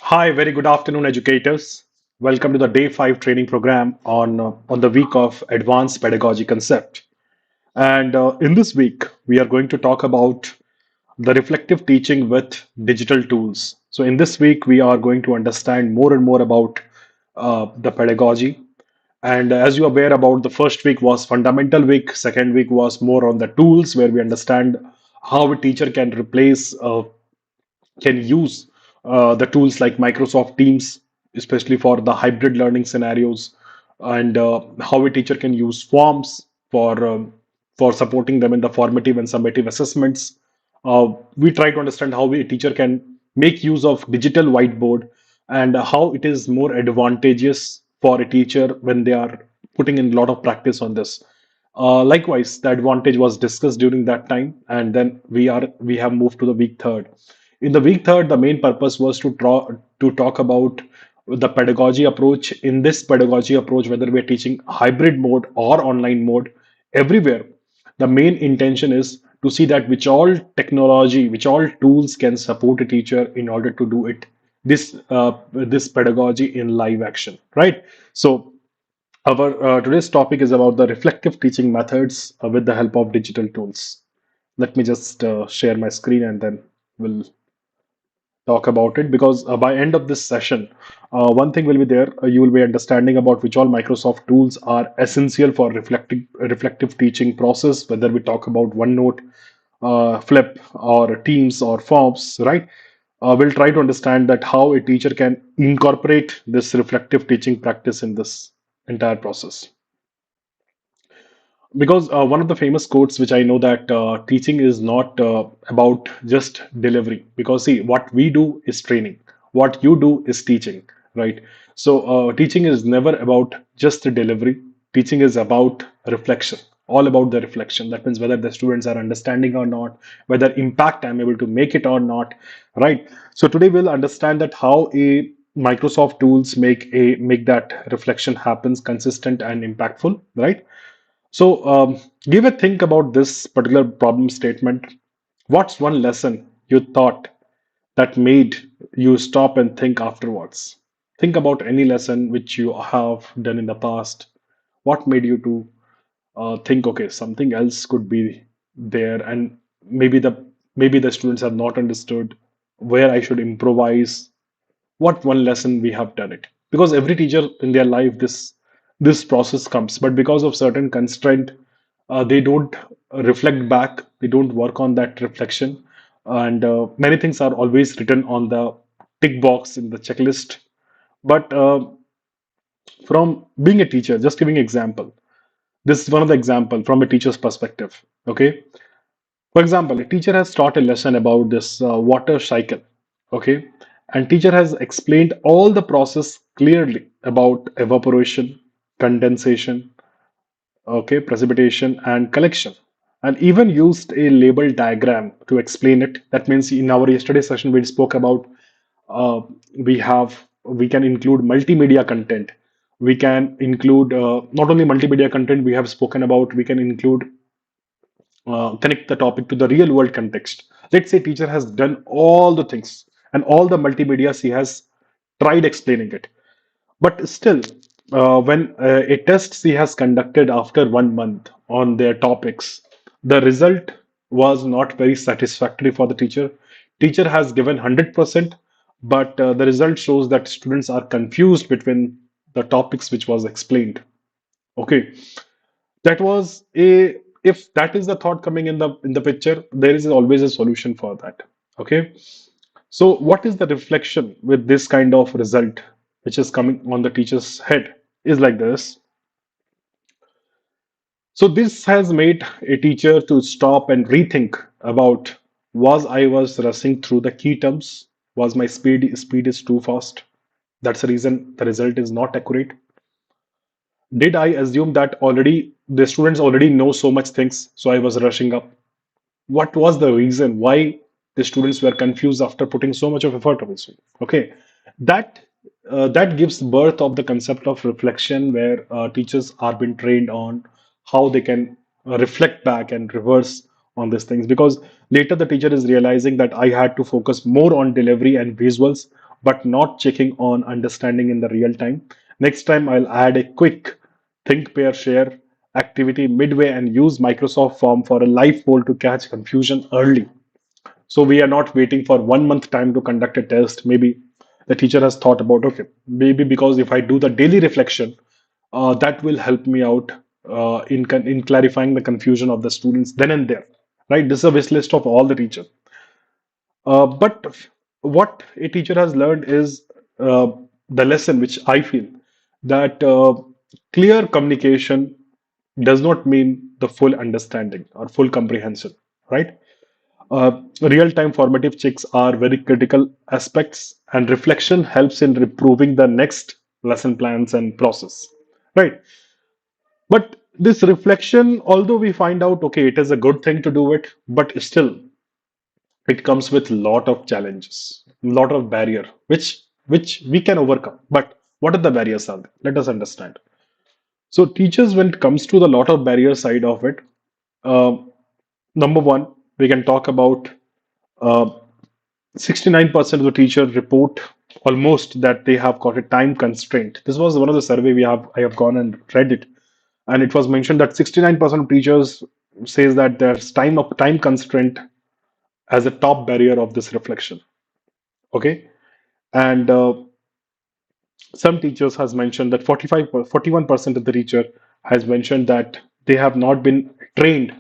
Hi, very good afternoon, educators. Welcome to the day 5 training program on the week of advanced pedagogy concept. And in this week, we are going to talk about the reflective teaching with digital tools. So, in this week, we are going to understand more and more about the pedagogy. And as you are aware about, the first week was fundamental week, second week was more on the tools, where we understand how a teacher can use the tools like Microsoft Teams, especially for the hybrid learning scenarios, and how a teacher can use forms for supporting them in the formative and summative assessments. We try to understand how a teacher can make use of digital whiteboard and how it is more advantageous for a teacher when they are putting in a lot of practice on this. Likewise, the advantage was discussed during that time, and then we have moved to the week third. In the week third, the main purpose was to talk about the pedagogy approach. In this pedagogy approach, whether we're teaching hybrid mode or online mode, everywhere, the main intention is to see that which all technology, which all tools can support a teacher in order to do it. This pedagogy in live action, right? So our today's topic is about the reflective teaching methods with the help of digital tools. Let me just share my screen and then we'll talk about it because by end of this session, one thing will be there. You will be understanding about which all Microsoft tools are essential for reflective teaching process, whether we talk about OneNote, Flip, or Teams or Forms, right? We'll try to understand that how a teacher can incorporate this reflective teaching practice in this entire process. Because one of the famous quotes, which I know that teaching is not about just delivery. Because see, what we do is training, what you do is teaching, right? So teaching is never about just the delivery. Teaching is about reflection, all about the reflection. That means whether the students are understanding or not, whether impact I'm able to make it or not, right? So today we'll understand that how a Microsoft tools make that reflection happens consistent and impactful, right? So, give a think about this particular problem statement. What's one lesson you thought that made you stop and think afterwards? Think about any lesson which you have done in the past. What made you to think, okay, something else could be there, and maybe the students have not understood where I should improvise. What one lesson we have done it? Because every teacher in their life this process comes, but because of certain constraint, they don't reflect back, they don't work on that reflection, and many things are always written on the tick box in the checklist. But from being a teacher, just giving example, this is one of the example from a teacher's perspective. Okay, for example, a teacher has taught a lesson about this water cycle. Okay, and teacher has explained all the process clearly about evaporation, condensation, okay, precipitation, and collection, and even used a label diagram to explain it. That means in our yesterday session we spoke about uh, we can include multimedia content. We can include not only multimedia content. We have spoken about we can include connect the topic to the real world context. Let's say teacher has done all the things and all the multimedia she has tried explaining it, but still, when a test she has conducted after 1 month on their topics, the result was not very satisfactory for the teacher. Teacher has given 100%, but the result shows that students are confused between the topics which was explained. Okay, that was a if that is the thought coming in the picture, there is always a solution for that. Okay, so what is the reflection with this kind of result which is coming on the teacher's head is like this. So this has made a teacher to stop and rethink about, was rushing through the key terms? Was my speed is too fast? That's the reason the result is not accurate. Did I assume that already the students already know so much things, so I was rushing up? What was the reason why the students were confused after putting so much of effort also? Okay, that that gives birth of the concept of reflection, where teachers are being trained on how they can reflect back and reverse on these things, because later the teacher is realizing that I had to focus more on delivery and visuals, but not checking on understanding in the real time. Next time, I'll add a quick think, pair, share activity midway and use Microsoft Form for a live poll to catch confusion early. So we are not waiting for 1 month time to conduct a test. Maybe the teacher has thought about, okay, maybe because if I do the daily reflection, that will help me out in clarifying the confusion of the students then and there. Right? This is a wish list of all the teachers. But what a teacher has learned is uh, the lesson, which I feel that clear communication does not mean the full understanding or full comprehension, right? Real-time formative checks are very critical aspects, and reflection helps in improving the next lesson plans and process, right? But this reflection, although we find out, okay, it is a good thing to do it, but still it comes with lot of challenges, lot of barrier, which we can overcome. But what are the barriers are there? Let us understand. So teachers, when it comes to the lot of barrier side of it, uh, number one, we can talk about uh, 69% of the teachers report almost that they have got a time constraint. This was one of the survey we have I have gone and read it, and it was mentioned that 69% of teachers says that there's time constraint as a top barrier of this reflection. Okay, and some teachers has mentioned that 41% of the teacher has mentioned that they have not been trained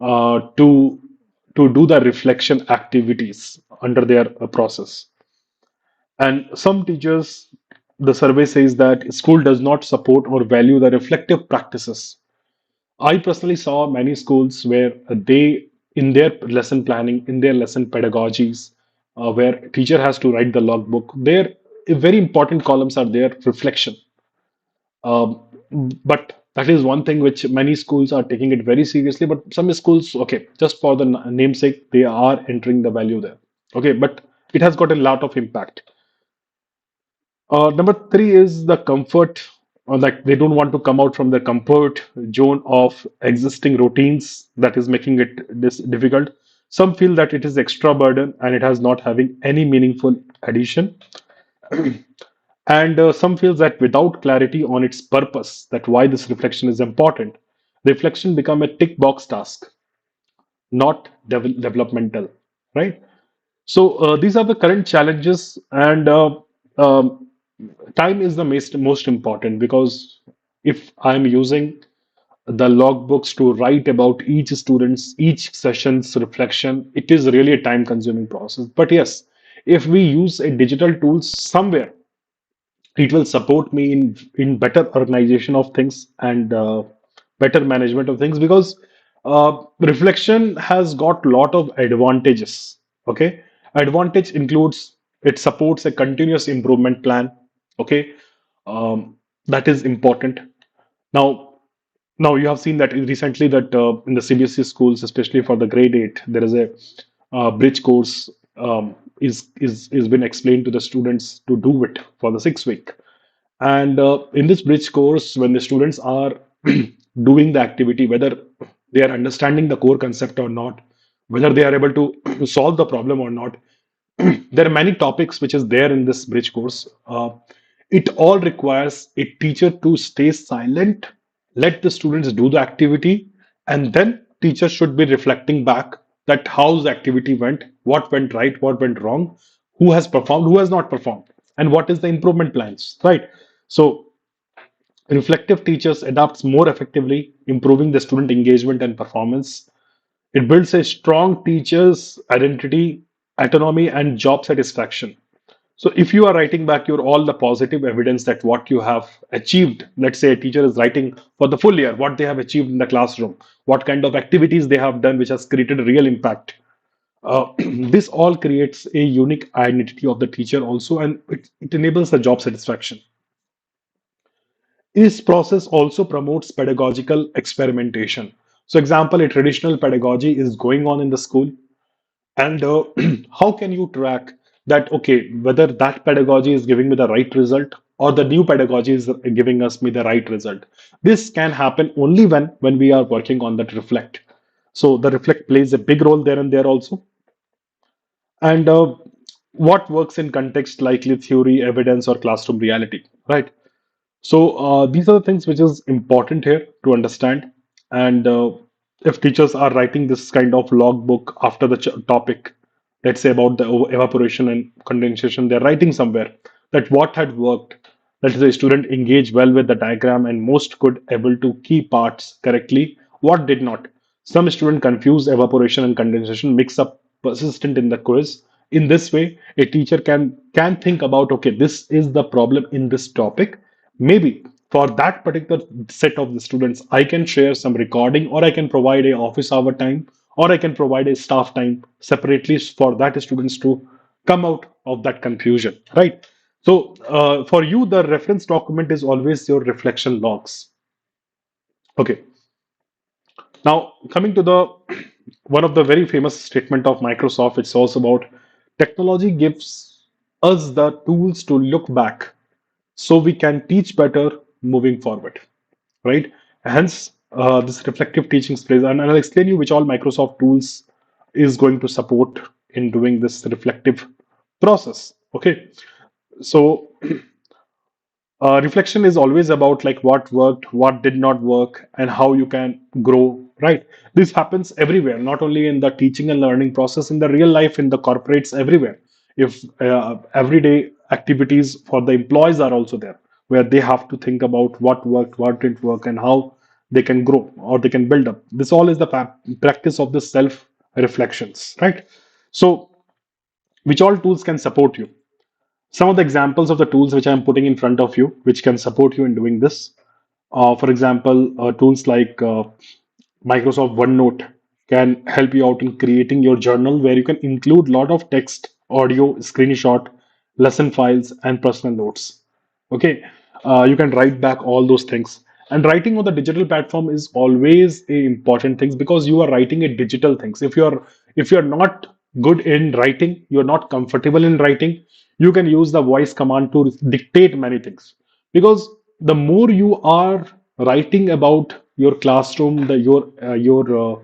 to do the reflection activities under their process. And some teachers, the survey says that school does not support or value the reflective practices. I personally saw many schools where they, in their lesson planning, in their lesson pedagogies, where teacher has to write the logbook, there very important columns are there, reflection. Um, but that is one thing which many schools are taking it very seriously. But some schools, okay, just for the namesake, they are entering the value there. Okay, but it has got a lot of impact. Number three is the comfort, like they don't want to come out from the comfort zone of existing routines that is making it this difficult. Some feel that it is extra burden and it has not having any meaningful addition. And some feels that without clarity on its purpose, that why this reflection is important, reflection become a tick box task, not developmental, right? So these are the current challenges, and um, time is the most important because if I'm using the logbooks to write about each session's reflection, it is really a time consuming process. But yes, if we use a digital tool somewhere, it will support me in better organization of things and better management of things because reflection has got lot of advantages. Okay, advantage includes it supports a continuous improvement plan. Okay, um, that is important. Now, now you have seen that recently that in the CBSE schools, especially for the grade 8, there is a bridge course is been explained to the students to do it for the 6 week. And in this bridge course, when the students are doing the activity, whether they are understanding the core concept or not, whether they are able to solve the problem or not, there are many topics which is there in this bridge course. It all requires a teacher to stay silent, let the students do the activity, and then teacher should be reflecting back that how the activity went, what went right, what went wrong, who has performed, who has not performed, and what is the improvement plans, right? So reflective teachers adapts more effectively, improving the student engagement and performance. It builds a strong teacher's identity, autonomy, and job satisfaction. So if you are writing back your all the positive evidence that what you have achieved, let's say a teacher is writing for the full year, what they have achieved in the classroom, what kind of activities they have done, which has created a real impact. This all creates a unique identity of the teacher also, and it enables the job satisfaction. This process also promotes pedagogical experimentation. So, example, a traditional pedagogy is going on in the school, and how can you track that? Okay, whether that pedagogy is giving me the right result or the new pedagogy is giving us me the right result. This can happen only when we are working on that reflect. So the reflect plays a big role there and there also. And what works in context, likely theory, evidence, or classroom reality, right? So these are the things which is important here to understand. And if teachers are writing this kind of logbook after the topic, let's say about the evaporation and condensation, they're writing somewhere that what had worked. That is, a student engaged well with the diagram and most could able to key parts correctly. What did not? Some student confuse evaporation and condensation, mix up persistent in the quiz. In this way, a teacher can think about, okay, this is the problem in this topic. Maybe for that particular set of the students, I can share some recording, or I can provide a office hour time, or I can provide a staff time separately for that students to come out of that confusion, right? So for you, the reference document is always your reflection logs. Okay. Now coming to the one of the very famous statement of Microsoft, it's also about technology gives us the tools to look back so we can teach better moving forward, right? Hence, this reflective teaching plays, and I'll explain you which all Microsoft tools is going to support in doing this reflective process. Okay, so reflection is always about like what worked, what did not work, and how you can grow, right? This happens everywhere, not only in the teaching and learning process, in the real life, in the corporates, everywhere. If everyday activities for the employees are also there, where they have to think about what worked, what didn't work, and how they can grow or they can build up. This all is the practice of the self reflections, right? So, which all tools can support you? Some of the examples of the tools which I'm putting in front of you, which can support you in doing this. For example, tools like Microsoft OneNote can help you out in creating your journal where you can include a lot of text, audio, screenshot, lesson files, and personal notes. Okay, you can write back all those things. And writing on the digital platform is always a important thing because you are writing a digital things. If you're not good in writing, you're not comfortable in writing, you can use the voice command to dictate many things. Because the more you are writing about your classroom, your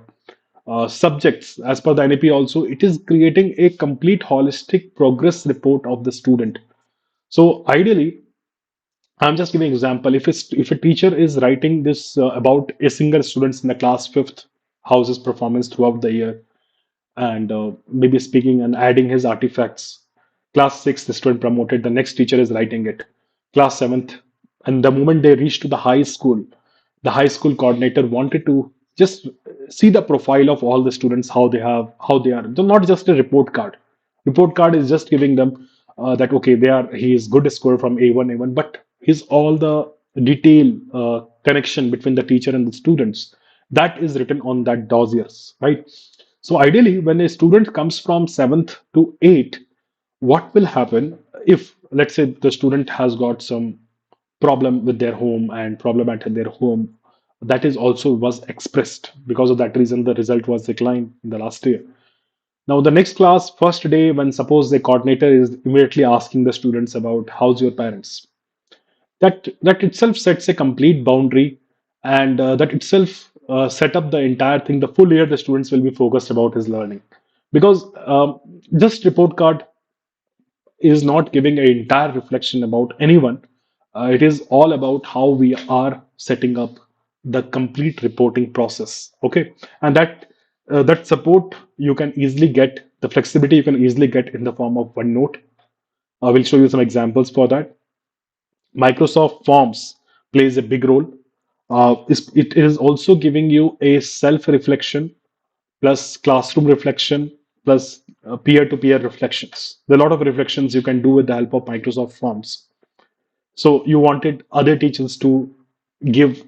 subjects as per the NEP also, it is creating a complete holistic progress report of the student. So ideally, I'm just giving an example. If a teacher is writing this about a single student in the class fifth, how's his performance throughout the year, and maybe speaking and adding his artifacts. Class 6, the student promoted, the next teacher is writing it. Class 7th, and the moment they reach to the high school coordinator wanted to just see the profile of all the students, how they are. So not just a report card. Report card is just giving them that okay, he is good score from A1, but his all the detail connection between the teacher and the students that is written on that dossiers, right? So ideally, when a student comes from seventh to eighth, what will happen if, let's say, the student has got some problem with their home and problem at their home that is also was expressed because of that reason the result was declined in the last year. Now the next class first day, when suppose the coordinator is immediately asking the students about how's your parents, that itself sets a complete boundary, and that itself set up the entire thing. The full year the students will be focused about his learning, because just report card is not giving an entire reflection about anyone. It is all about how we are setting up the complete reporting process. Okay, and that support you can easily get, the flexibility you can easily get in the form of OneNote. I will show you some examples for that. Microsoft Forms plays a big role. It is also giving you a self-reflection plus classroom reflection plus peer-to-peer reflections. There are a lot of reflections you can do with the help of Microsoft Forms. So you wanted other teachers to give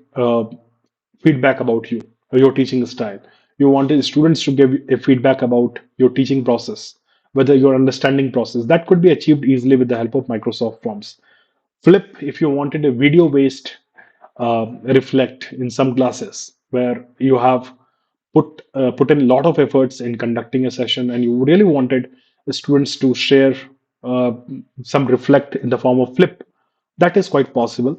feedback about you, or your teaching style. You wanted students to give a feedback about your teaching process, whether your understanding process. That could be achieved easily with the help of Microsoft Forms. Flip, if you wanted a video based reflect in some classes where you have put in a lot of efforts in conducting a session and you really wanted the students to share uh, some reflect in the form of flip, that is quite possible.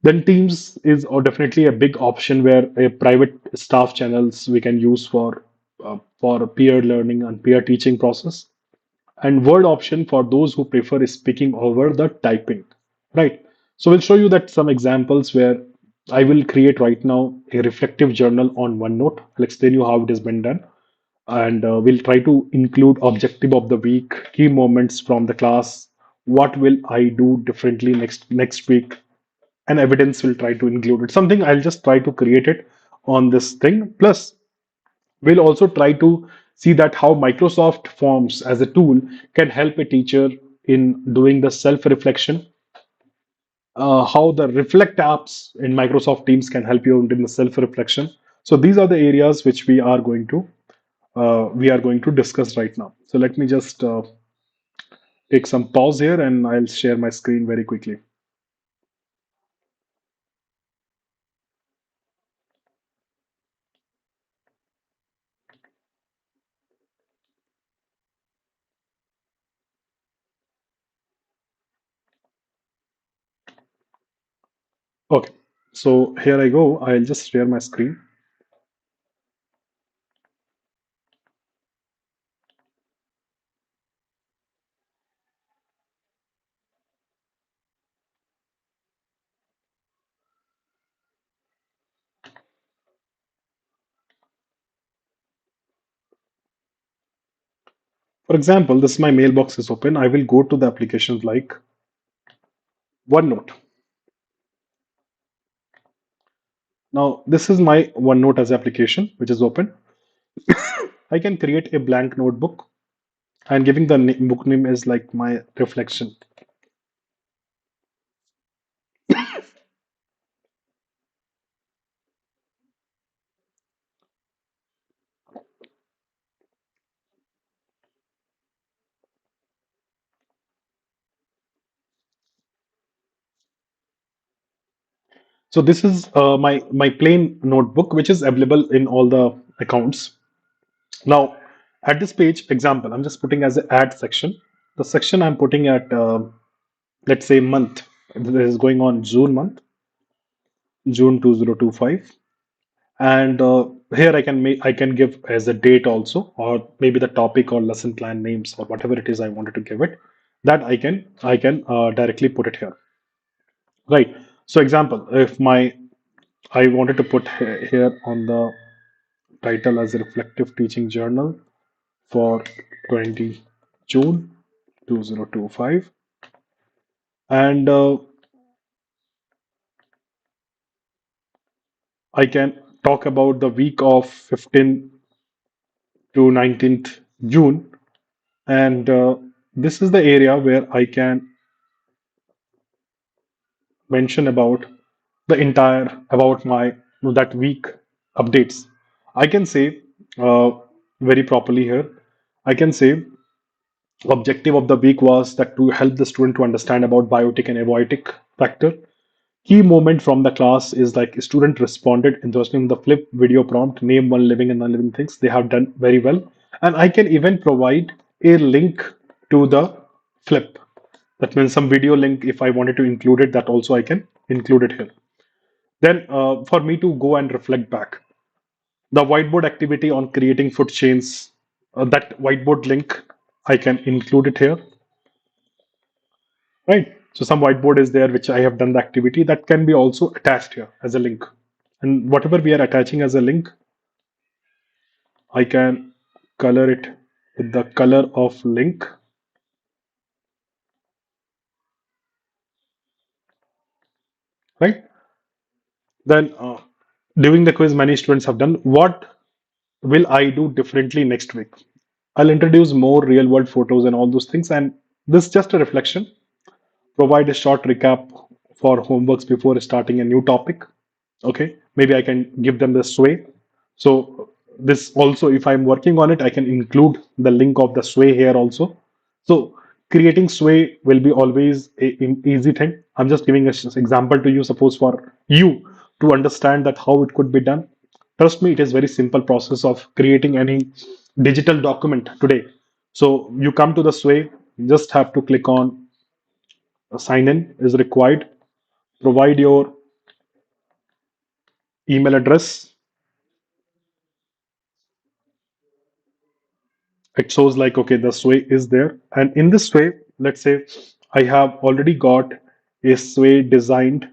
Then Teams is definitely a big option where a private staff channels we can use for peer learning and peer teaching process. and word option for those who prefer speaking over the typing, right? So we'll show you that some examples where I will create right now a reflective journal on OneNote. I'll explain you how it has been done, and we'll try to include objective of the week, key moments from the class, what will I do differently next week, and evidence will try to include it. Something I'll just try to create it on this thing. Plus, we'll also try to see that how Microsoft Forms as a tool can help a teacher in doing the self-reflection, how the Reflect apps in Microsoft Teams can help you in the self-reflection. So these are the areas which we are going to discuss right now. So let me just take some pause here and I'll share my screen very quickly. Okay, so here I go. I'll just share my screen. For example, this my mailbox is open. I will go to the applications like OneNote. Now, this is my OneNote as application, which is open. I can create a blank notebook and giving the book name is like my reflection. So this is my plain notebook, which is available in all the accounts. Now, at this page, example, I'm just putting as an add section. The section I'm putting at, let's say, month. This is going on June month, June 2025. And here I can give as a date also, or maybe the topic or lesson plan names or whatever it is I wanted to give it. That I can directly put it here, right? So example, if my I wanted to put here on the title as a reflective teaching journal for 20 June 2025, and I can talk about the week of 15th to 19th June, and this is the area where I can mention about the entire about my that week updates. I can say uh, very properly here. I can say objective of the week was that to help the student to understand about biotic and abiotic factor. Key moment from the class is like student responded interested in the flip video prompt, name one living and non-living things. They have done very well. And I can even provide a link to the flip. That means some video link if I wanted to include it, that also I can include it here. Then for me to go and reflect back. The whiteboard activity on creating food chains, that whiteboard link, I can include it here, right? So some whiteboard is there which I have done the activity that can be also attached here as a link. And whatever we are attaching as a link, I can color it with the color of link, right? Then during the quiz, many students have done. What will I do differently next week? I'll introduce more real world photos and all those things. And this is just a reflection. Provide a short recap for homeworks before starting a new topic. Okay, maybe I can give them the sway. So this also, if I'm working on it, I can include the link of the sway here also. So creating sway will be always an easy thing. I'm just giving an example to you. Suppose for you to understand that how it could be done. Trust me, it is very simple process of creating any digital document today. So you come to the sway, you just have to click on sign in is required. Provide your email address, It shows like, okay, the sway is there. And in this sway, let's say I have already got a sway designed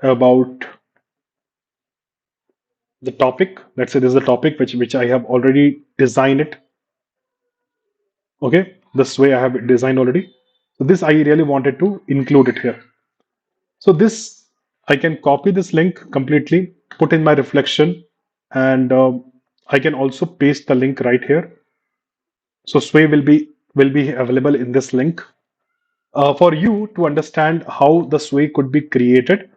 about the topic. Let's say this is the topic which I have already designed it. Okay, this way I have it designed already. So this I really wanted to include it here. So this I can copy this link completely, put in my reflection, and I can also paste the link right here. So Sway will be available in this link. For you to understand how the Sway could be created,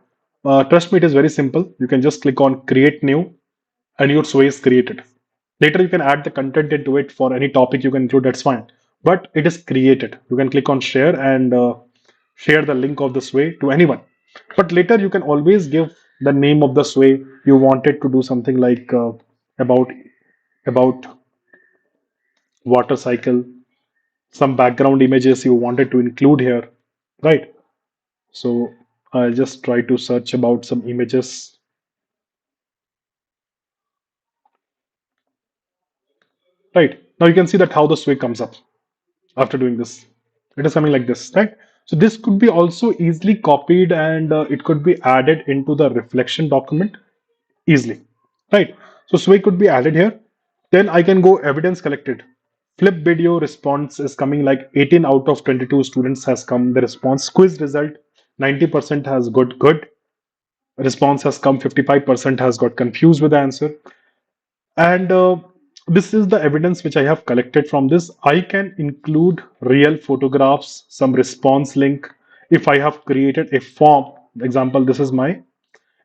trust me, it is very simple. You can just click on Create New, and your Sway is created. Later, you can add the content into it for any topic you can include. That's fine, but it is created. You can click on Share and share the link of the Sway to anyone. But later, you can always give the name of the Sway. You wanted to do something like about about water cycle, some background images you wanted to include here, right? So I'll just try to search about some images, right? Now you can see that how the sway comes up after doing this. It is coming like this, right? So this could be also easily copied and it could be added into the reflection document easily, right? So sway could be added here. Then I can go evidence collected. Flip video response is coming like 18 out of 22 students has come the response. Quiz result 90% has got good. Response has come 55% has got confused with the answer. And this is the evidence which I have collected from this. I can include real photographs, some response link. If I have created a form, example, this is my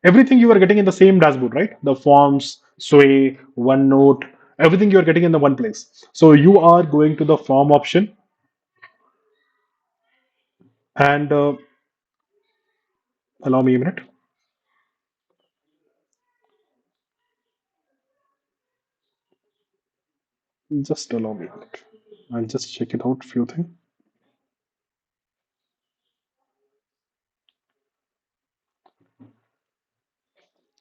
everything you are getting in the same dashboard, right? The forms, Sway, OneNote, everything you are getting in the one place. So you are going to the form option and allow me a minute. Just allow me a minute. I'll just check it out. Few things.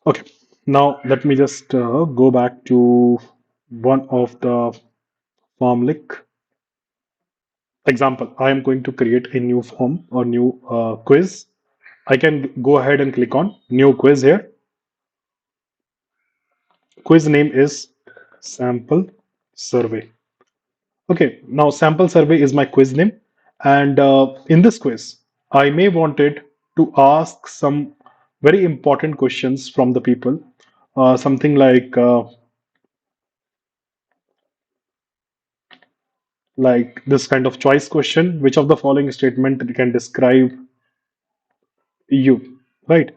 Okay. Now let me just go back to one of the form link. Example, I am going to create a new form or new quiz. I can go ahead and click on new quiz here. Quiz name is sample survey. Okay, now sample survey is my quiz name. And in this quiz, I may wanted to ask some very important questions from the people. Something like this kind of choice question, which of the following statement can describe you, right?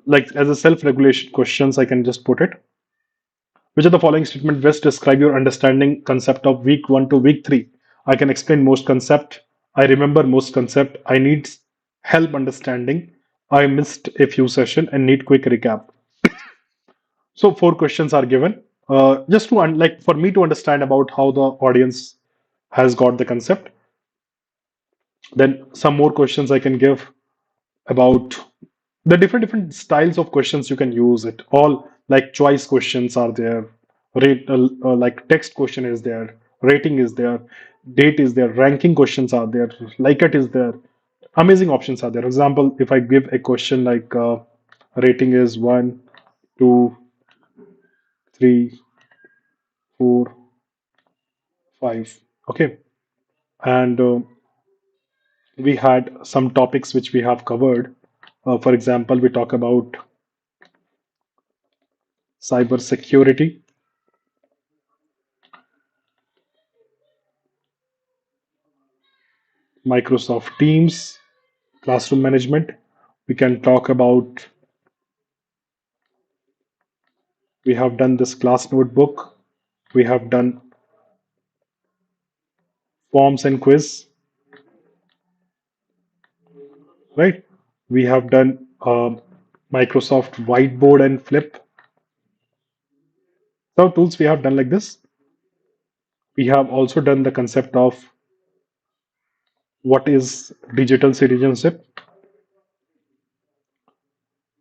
Like as a self-regulation questions, I can just put it. Which of the following statement best describe your understanding concept of week 1 to week 3? I can explain most concept. I remember most concept. I need help understanding. I missed a few session and need quick recap. So four questions are given. Just to like for me to understand about how the audience has got the concept. Then some more questions I can give about the different styles of questions you can use it all like choice questions are there, rate like text question is there, rating is there, date is there, ranking questions are there, like it is there, amazing options are there. Example, if I give a question like rating is 1, 2, 3, 4, 5, okay. And we had some topics which we have covered. For example, we talk about cyber security, Microsoft Teams, classroom management. We can talk about, we have done this class notebook. We have done forms and quiz, right? We have done Microsoft Whiteboard and Flip. So tools we have done like this. We have also done the concept of what is digital citizenship.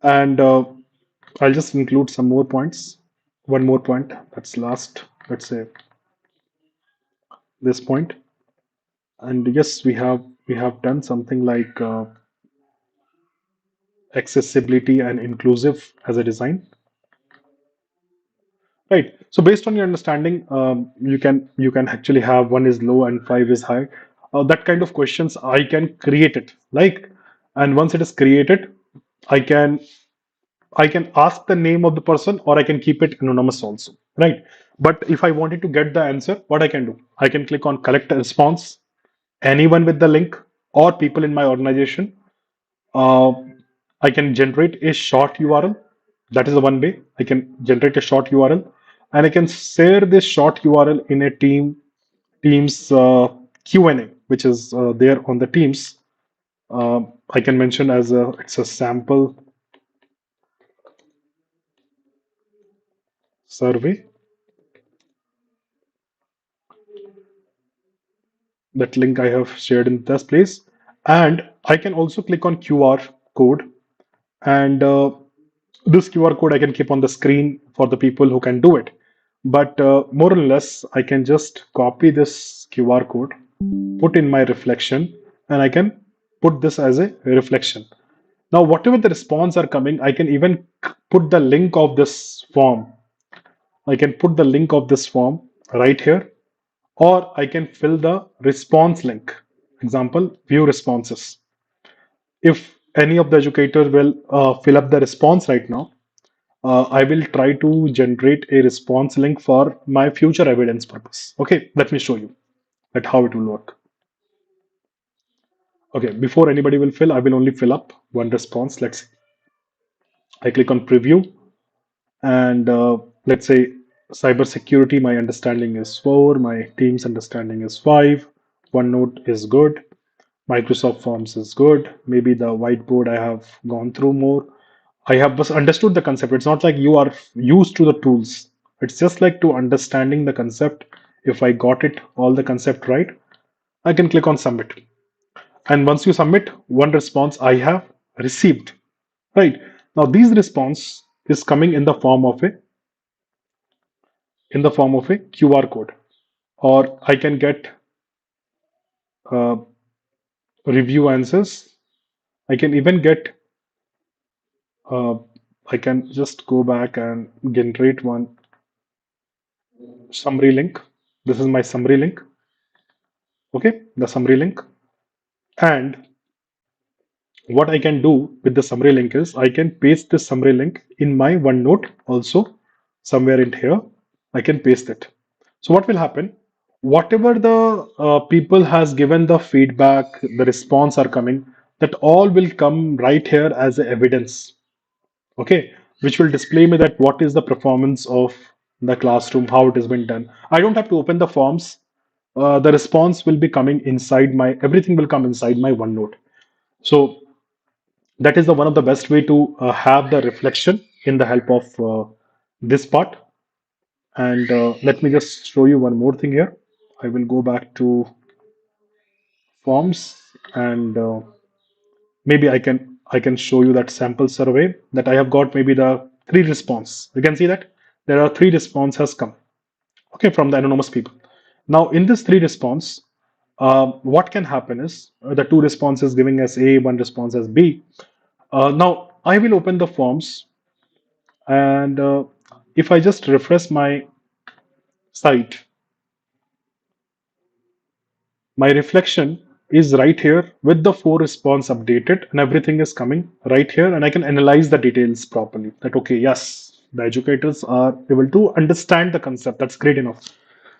And I'll just include some more points. One more point, that's last, let's say. this point. And yes, we have done something like accessibility and inclusive as a design. Right. So based on your understanding, you can actually have one is low and five is high. That kind of questions I can create it. Like, and once it is created, I can I can ask the name of the person, or I can keep it anonymous also. Right. But if I wanted to get the answer, what I can do? I can click on collect a response, anyone with the link, or people in my organization. Uh, I can generate a short URL. That is the one way I can generate a short URL, and I can share this short URL in a Teams Q&A, which is there on the Teams. I can mention as it's a sample survey. That link I have shared in this place, and I can also click on QR code, and this QR code I can keep on the screen for the people who can do it. But more or less, I can just copy this QR code, put in my reflection, and I can put this as a reflection. Now, whatever the response are coming, I can even put the link of this form. I can put the link of this form right here, or I can fill the response link. Example, view responses. If any of the educator will fill up the response right now, I will try to generate a response link for my future evidence purpose. Okay, let me show you that how it will work. Okay, before anybody will fill, I will only fill up one response. Let's see. I click on preview, and let's say cybersecurity, my understanding is 4, my team's understanding is 5, OneNote is good, Microsoft Forms is good, maybe the whiteboard I have gone through more. I have just understood the concept. It's not like you are used to the tools. It's just like to understanding the concept. If I got it, all the concept right, I can click on submit. And once you submit, one response I have received. Right. Now these response is coming in the form of a QR code. Or I can get uh, review answers. I can even get uh, I can just go back and generate one summary link. This is my summary link. Okay, the summary link. And what I can do with the summary link is I can paste this summary link in my OneNote also, somewhere in here. I can paste it. So what will happen? Whatever the people has given the feedback, the response are coming, that all will come right here as a evidence. Okay, which will display me that what is the performance of the classroom, how it has been done. I don't have to open the forms. The response will be coming inside my, everything will come inside my OneNote. So that is the one of the best way to have the reflection in the help of this part. And let me just show you one more thing here. I will go back to forms, and maybe I can show you that sample survey that I have got. Maybe the three response. You can see that there are three response has come. Okay, from the anonymous people. Now in this three response, what can happen is the two responses giving us A, one response as B. Now I will open the forms, and if I just refresh my site, my reflection is right here with the four response updated, and everything is coming right here, and I can analyze the details properly. That okay, yes, the educators are able to understand the concept. That's great enough.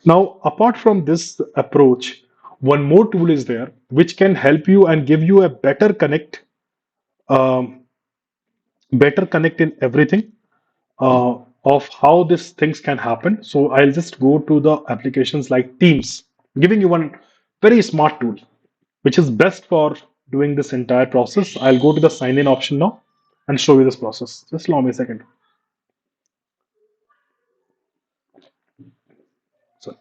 Now, apart from this approach, one more tool is there which can help you and give you a um, better connect in everything of how these things can happen. So I'll just go to the applications like Teams, giving you one very smart tool, which is best for doing this entire process. I'll go to the sign in option now and show you this process. Just allow me a second. So,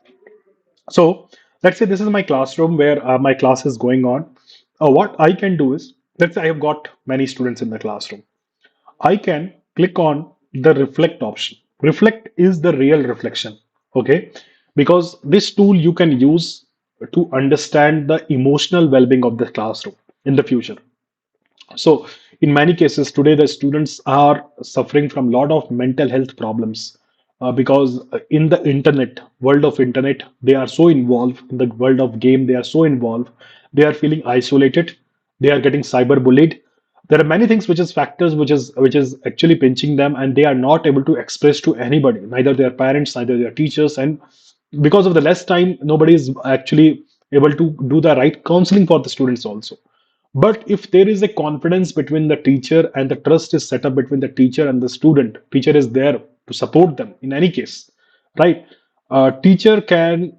so let's say this is my classroom where my class is going on. What I can do is, let's say I have got many students in the classroom. I can click on the reflect option. Reflect is the real reflection. Okay, because this tool you can use to understand the emotional well-being of the classroom in the future. So, in many cases today, the students are suffering from a lot of mental health problems because in the internet, world of internet, they are so involved in the world of game. They are so involved. They are feeling isolated. They are getting cyberbullied. There are many things which is factors which is actually pinching them, and they are not able to express to anybody, neither their parents, neither their teachers, and because of the less time, nobody is actually able to do the right counseling for the students also. But if there is a confidence between the teacher and the trust is set up between the teacher and the student, teacher is there to support them in any case, right? Teacher can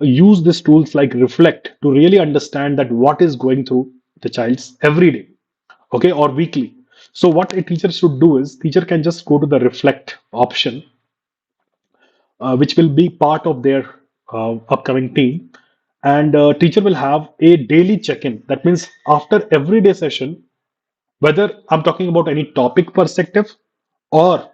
use these tools like reflect to really understand that what is going through the child's every day, okay, or weekly. So what a teacher should do is teacher can just go to the reflect option, which will be part of their upcoming team. And teacher will have a daily check-in. That means after every day session, whether I'm talking about any topic perspective or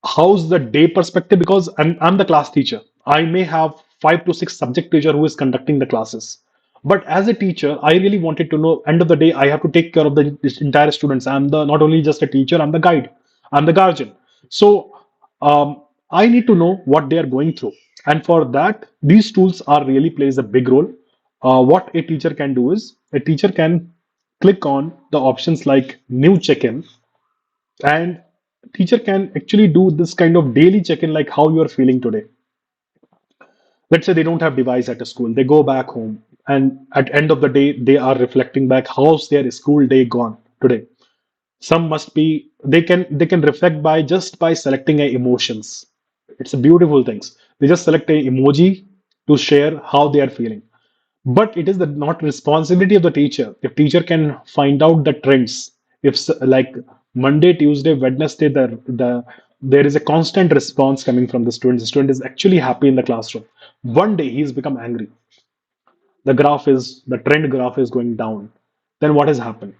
how's the day perspective, because I'm the class teacher. I may have 5 to 6 subject teacher who is conducting the classes. But as a teacher, I really wanted to know, end of the day, I have to take care of the this entire students. I'm the not only just a teacher, I'm the guide, I'm the guardian. So I need to know what they are going through. And for that, these tools are really plays a big role. What a teacher can do is a teacher can click on the options like new check-in, and teacher can actually do this kind of daily check-in like how you are feeling today. Let's say they don't have device at a school, they go back home, and at end of the day they are reflecting back how's their school day gone today. Some must be they can reflect by just by selecting a emotions. It's a beautiful things. They just select a emoji to share how they are feeling. But it is the not responsibility of the teacher. If teacher can find out the trends, if like Monday, Tuesday, Wednesday, there is a constant response coming from the student. The student is actually happy in the classroom. One day he's become angry. The trend graph is going down. Then what has happened?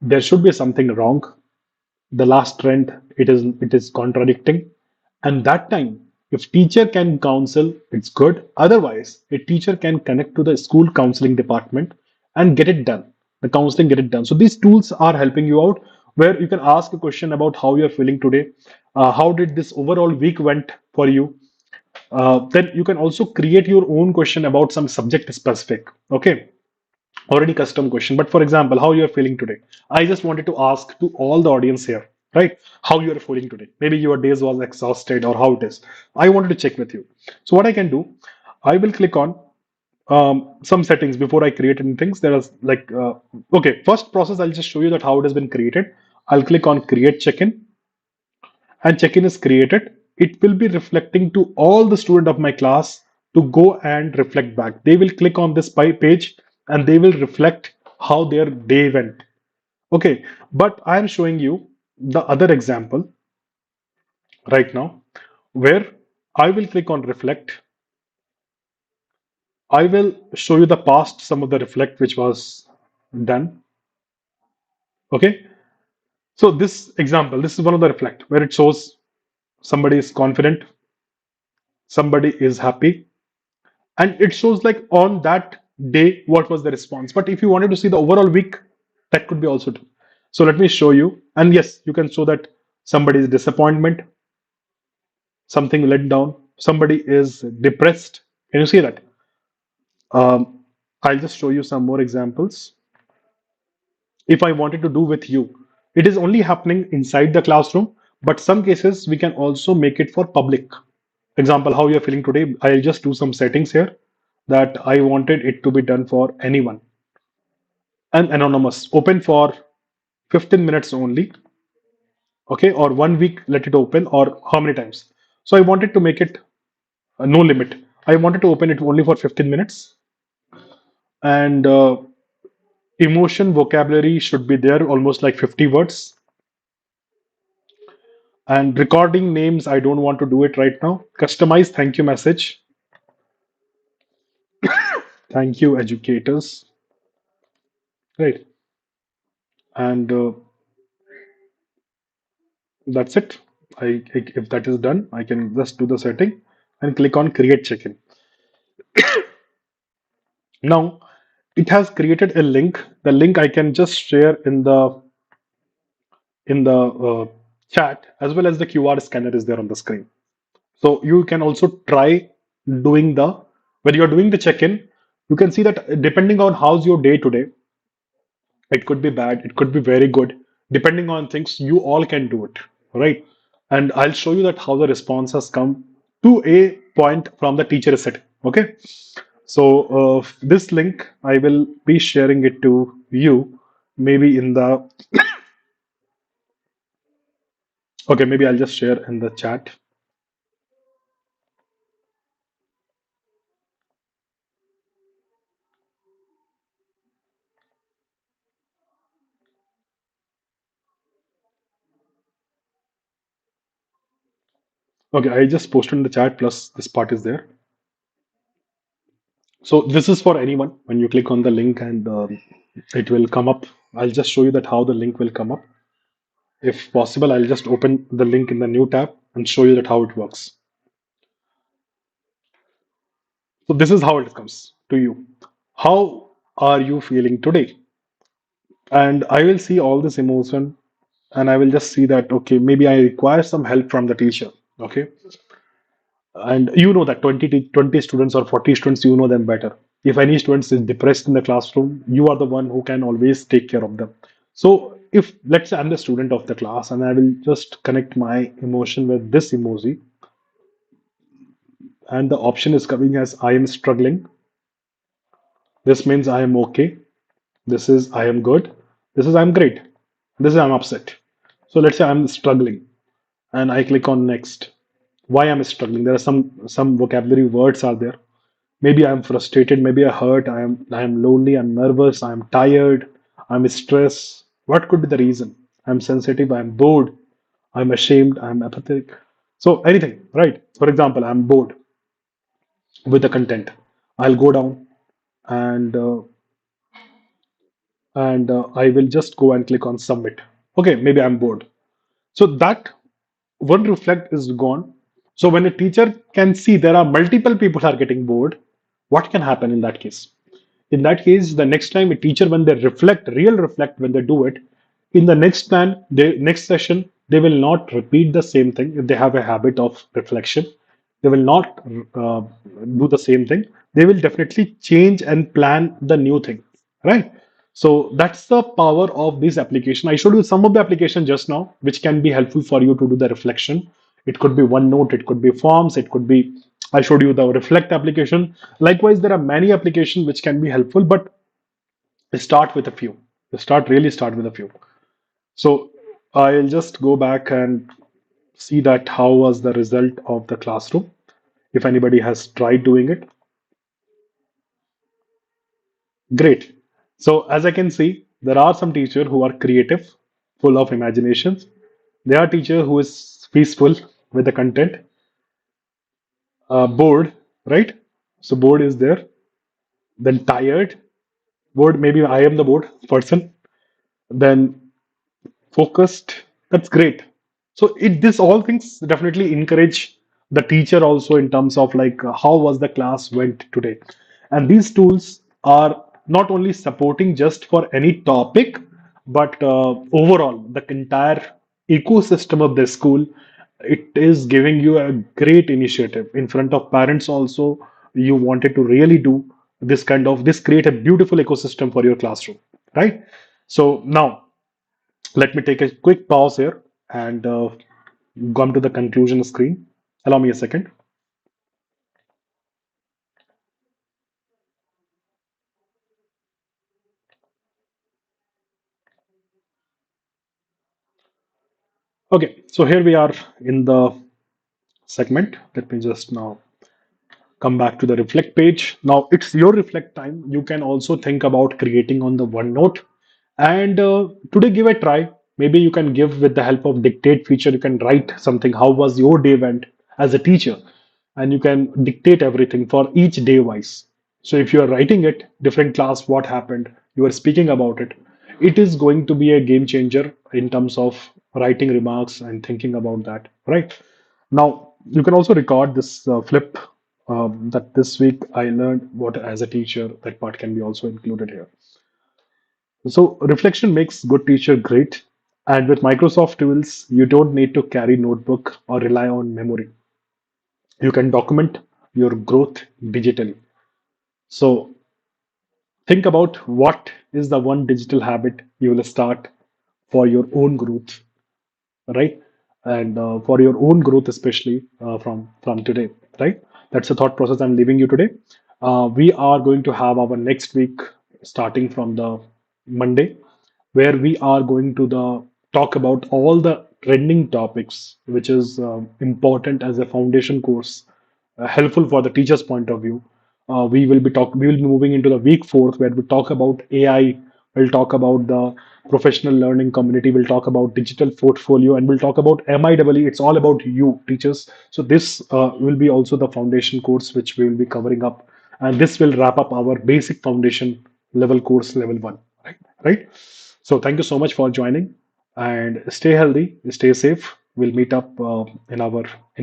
There should be something wrong. The last trend, it is contradicting. And that time, if teacher can counsel, it's good. Otherwise a teacher can connect to the school counseling department and get it done, the counseling get it done. So these tools are helping you out, where you can ask a question about how you're feeling today, how did this overall week went for you. Then you can also create your own question about some subject specific, okay, already custom question. But for example, how you are feeling today, I just wanted to ask to all the audience here, right, how you are feeling today. Maybe your days was exhausted or how it is. I wanted to check with you. So what I can do, I will click on some settings before I create any things. There is like okay, first process, I'll just show you that how it has been created. I'll click on create check-in, and check-in is created. It will be reflecting to all the student of my class to go and reflect back. They will click on this page and they will reflect how their day went. Okay, but I am showing you the other example right now, where I will click on reflect. I will show you the past, some of the reflect which was done. Okay, so this example, this is one of the reflect where it shows somebody is confident, somebody is happy, and it shows like on that day what was the response. But if you wanted to see the overall week, that could be also true. So let me show you. And yes, you can show that somebody is disappointment, something let down, somebody is depressed. Can you see that? I'll just show you some more examples. If I wanted to do with you, it is only happening inside the classroom, but some cases we can also make it for public. Example, how you're feeling today, I'll just do some settings here that I wanted it to be done for anyone, and anonymous, open for 15 minutes only, okay, or 1 week, let it open, or how many times. So I wanted to make it no limit. I wanted to open it only for 15 minutes, and emotion vocabulary should be there almost like 50 words. And recording names, I don't want to do it right now. Customize thank you message. Thank you, educators. Right. And that's it. If that is done, I can just do the setting and click on create check-in. Now it has created a link. The link I can just share in the chat, as well as the QR scanner is there on the screen. So you can also try doing the when you're doing the check-in, you can see that depending on how's your day today, it could be bad, it could be very good. Depending on things, you all can do it, right? And I'll show you that how the response has come to a point from the teacher set. Okay. So this link, I will be sharing it to you, maybe in the okay, maybe I'll just share in the chat. Okay, I just posted in the chat, plus this part is there. So this is for anyone. When you click on the link and it will come up. I'll just show you that how the link will come up. If possible, I'll just open the link in the new tab and show you that how it works. So this is how it comes to you. How are you feeling today? And I will see all this emotion and I will just see that, okay, maybe I require some help from the teacher. Okay. And you know that 20 students or 40 students, you know them better. If any student is depressed in the classroom, you are the one who can always take care of them. So if let's say I'm the student of the class and I will just connect my emotion with this emoji, and the option is coming as I am struggling. This means I am okay. This is I am good. This is I'm great. This is I'm upset. So let's say I'm struggling and I click on next. Why am I struggling? There are some vocabulary words are there. Maybe I'm frustrated, maybe I hurt, I am lonely, I'm nervous, I'm tired, I'm stressed. What could be the reason? I'm sensitive, I'm bored, I'm ashamed, I'm apathetic. So anything, right? For example, I'm bored with the content. I'll go down and I will just go and click on submit. Okay, maybe I'm bored. So that one reflect is gone. So when a teacher can see there are multiple people are getting bored, what can happen in that case? In that case, the next time a teacher, when they reflect, real reflect, when they do it, in the next plan, they next session, they will not repeat the same thing. If they have a habit of reflection, they will not uh, do the same thing. They will definitely change and plan the new thing, right? So that's the power of this application. I showed you some of the application just now, which can be helpful for you to do the reflection. It could be OneNote, it could be Forms, it could be, I showed you the Reflect application. Likewise, there are many applications which can be helpful, but start with a few. Really start with a few. So I'll just go back and see that how was the result of the classroom. If anybody has tried doing it, great. So as I can see, there are some teachers who are creative, full of imaginations. There are teacher who is peaceful with the content, bored, right? So bored is there. Then tired, bored. Maybe I am the bored person. Then focused. That's great. So it this all things definitely encourage the teacher also in terms of like how was the class went today. And these tools are not only supporting just for any topic, but overall the entire ecosystem of the school. It is giving you a great initiative in front of parents also. You wanted to really do this kind of this create a beautiful ecosystem for your classroom, right? So now let me take a quick pause here and come to the conclusion screen. Allow me a second. Okay, so here we are in the segment. Let me just now come back to the reflect page. Now it's your reflect time. You can also think about creating on the OneNote and today give a try. Maybe you can give with the help of dictate feature. You can write something. How was your day went as a teacher? And you can dictate everything for each day wise. So if you are writing it, different class, what happened, you are speaking about it. It is going to be a game changer in terms of writing remarks and thinking about that, right? Now, you can also record this flip that this week I learned what as a teacher, that part can be also included here. So reflection makes good teacher great. And with Microsoft tools, you don't need to carry notebook or rely on memory. You can document your growth digitally. So think about what is the one digital habit you will start for your own growth, right? And for your own growth, especially from today, right? That's the thought process I'm leaving you today. We are going to have our next week starting from the Monday, where we are going to the talk about all the trending topics, which is important as a foundation course, helpful for the teacher's point of view. We will be moving into the week fourth, where we talk about AI. We'll talk about the professional learning community. We'll talk about digital portfolio, and we'll talk about MIEE. It's all about you, teachers. So this will be also the foundation course which we will be covering up, and this will wrap up our basic foundation level course, level one. Right, right. So thank you so much for joining, and stay healthy, stay safe. We'll meet up in our